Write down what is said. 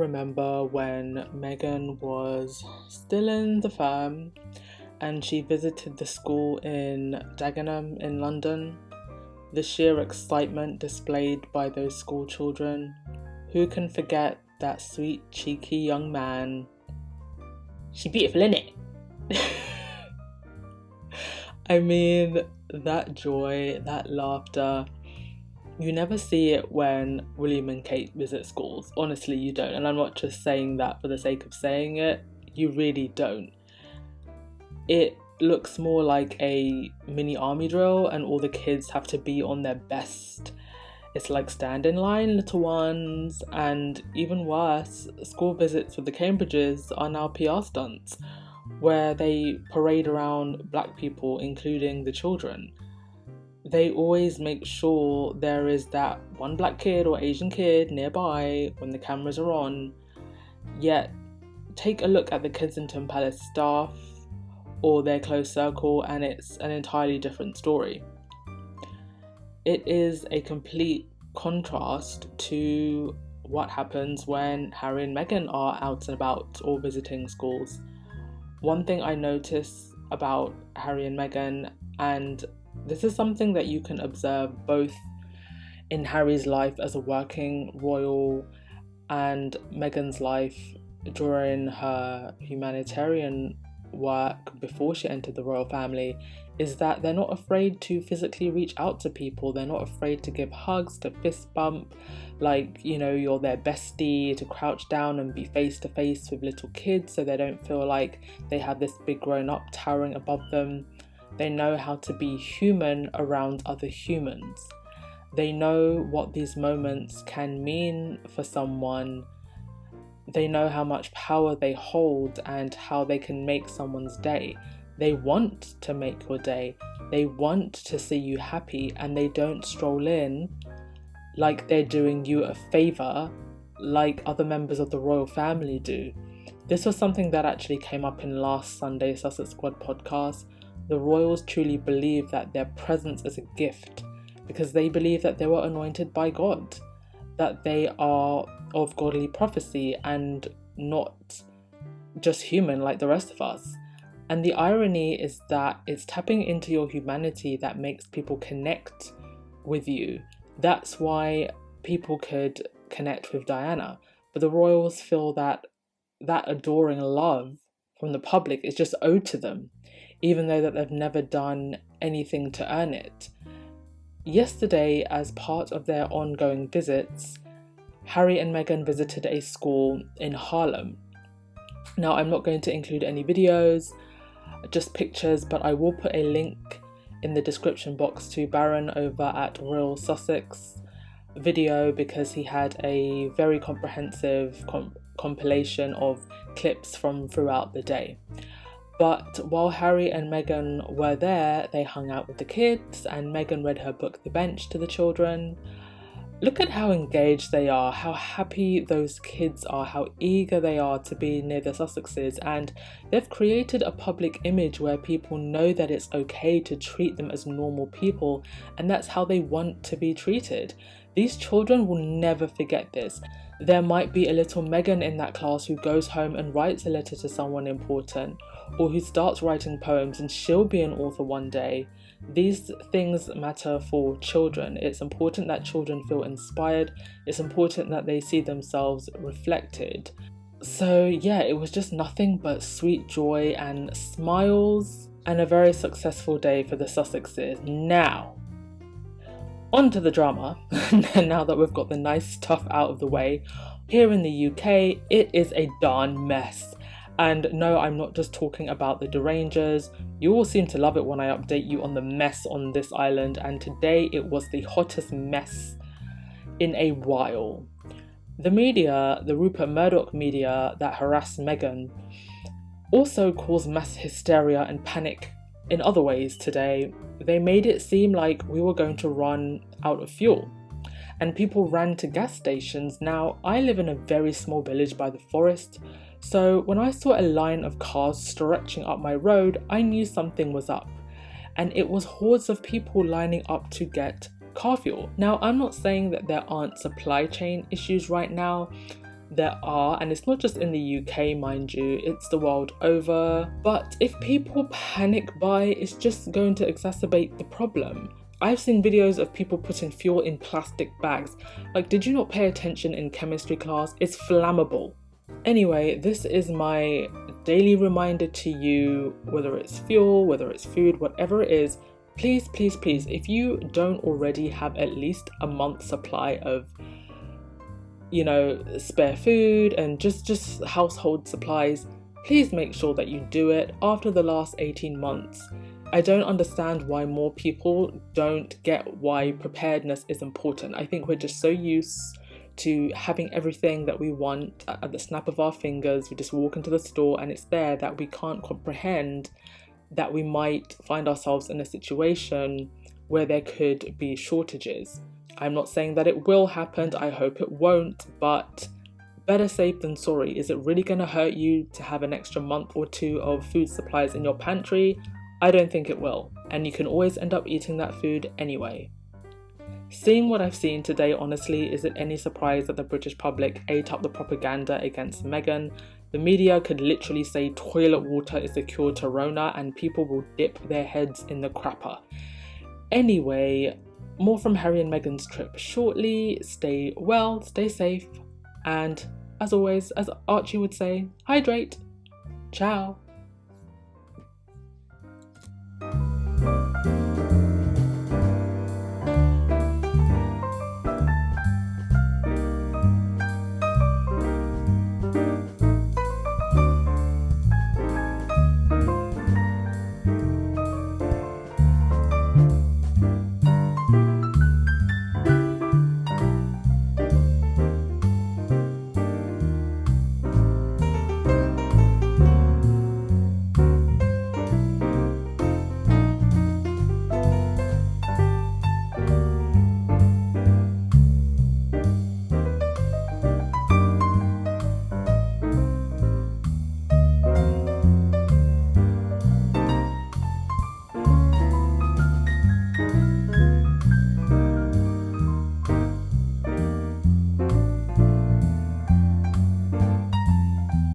remember when Meghan was still in the firm and she visited the school in Dagenham in London. The sheer excitement displayed by those school children. Who can forget that sweet, cheeky young man? She beautiful, innit? I mean, that joy, that laughter, you never see it when William and Kate visit schools. Honestly, you don't. And I'm not just saying that for the sake of saying it. You really don't. It looks more like a mini army drill and all the kids have to be on their best. It's like stand in line, little ones, and even worse, school visits with the Cambridges are now PR stunts where they parade around black people, including the children. They always make sure there is that one black kid or Asian kid nearby when the cameras are on. Yet, take a look at the Kensington Palace staff or their close circle and it's an entirely different story. It is a complete contrast to what happens when Harry and Meghan are out and about or visiting schools. One thing I notice about Harry and Meghan, and this is something that you can observe both in Harry's life as a working royal and Meghan's life during her humanitarian work before she entered the royal family, is that they're not afraid to physically reach out to people. They're not afraid to give hugs, to fist bump, like, you know, you're their bestie, to crouch down and be face to face with little kids so they don't feel like they have this big grown up towering above them. They know how to be human around other humans. They know what these moments can mean for someone. They know how much power they hold and how they can make someone's day. They want to make your day. They want to see you happy, and they don't stroll in like they're doing you a favour like other members of the royal family do. This was something that actually came up in last Sunday's Sussex Squad podcast. The royals truly believe that their presence is a gift because they believe that they were anointed by God, that they are of godly prophecy and not just human like the rest of us. And the irony is that it's tapping into your humanity that makes people connect with you. That's why people could connect with Diana. But the royals feel that that adoring love from the public is just owed to them, even though that they've never done anything to earn it. Yesterday, as part of their ongoing visits, Harry and Meghan visited a school in Harlem. Now, I'm not going to include any videos, just pictures, but I will put a link in the description box to Baron over at Royal Sussex video because he had a very comprehensive compilation of clips from throughout the day. But while Harry and Meghan were there, they hung out with the kids and Meghan read her book The Bench to the children. Look at how engaged they are, how happy those kids are, how eager they are to be near the Sussexes, and they've created a public image where people know that it's okay to treat them as normal people, and that's how they want to be treated. These children will never forget this. There might be a little Meghan in that class who goes home and writes a letter to someone important, or who starts writing poems and she'll be an author one day. These things matter for children. It's important that children feel inspired. It's important that they see themselves reflected. So yeah, it was just nothing but sweet joy and smiles and a very successful day for the Sussexes. Now, on to the drama. Now that we've got the nice stuff out of the way, here in the UK, it is a darn mess. And no, I'm not just talking about the Derangers. You all seem to love it when I update you on the mess on this island, and today it was the hottest mess in a while. The media, the Rupert Murdoch media that harassed Meghan, also caused mass hysteria and panic in other ways today. They made it seem like we were going to run out of fuel, and people ran to gas stations. Now, I live in a very small village by the forest, so when I saw a line of cars stretching up my road, I knew something was up. And it was hordes of people lining up to get car fuel. Now, I'm not saying that there aren't supply chain issues right now. there are, and it's not just in the UK, mind you, it's the world over. But if people panic buy, it's just going to exacerbate the problem. I've seen videos of people putting fuel in plastic bags. Like, did you not pay attention in chemistry class? It's flammable. Anyway, this is my daily reminder to you, whether it's fuel, whether it's food, whatever it is, please, please, please, if you don't already have at least a month's supply of, spare food and just household supplies, please make sure that you do it after the last 18 months. I don't understand why more people don't get why preparedness is important. I think we're just so used to having everything that we want at the snap of our fingers. We just walk into the store and it's there, that we can't comprehend that we might find ourselves in a situation where there could be shortages. I'm not saying that it will happen, I hope it won't, but better safe than sorry. Is it really going to hurt you to have an extra month or two of food supplies in your pantry? I don't think it will, and you can always end up eating that food anyway. Seeing what I've seen today, honestly, is it any surprise that the British public ate up the propaganda against Meghan? The media could literally say toilet water is the cure to Rona and people will dip their heads in the crapper. Anyway, more from Harry and Meghan's trip shortly. Stay well, stay safe, and as always, as Archie would say, hydrate. Ciao.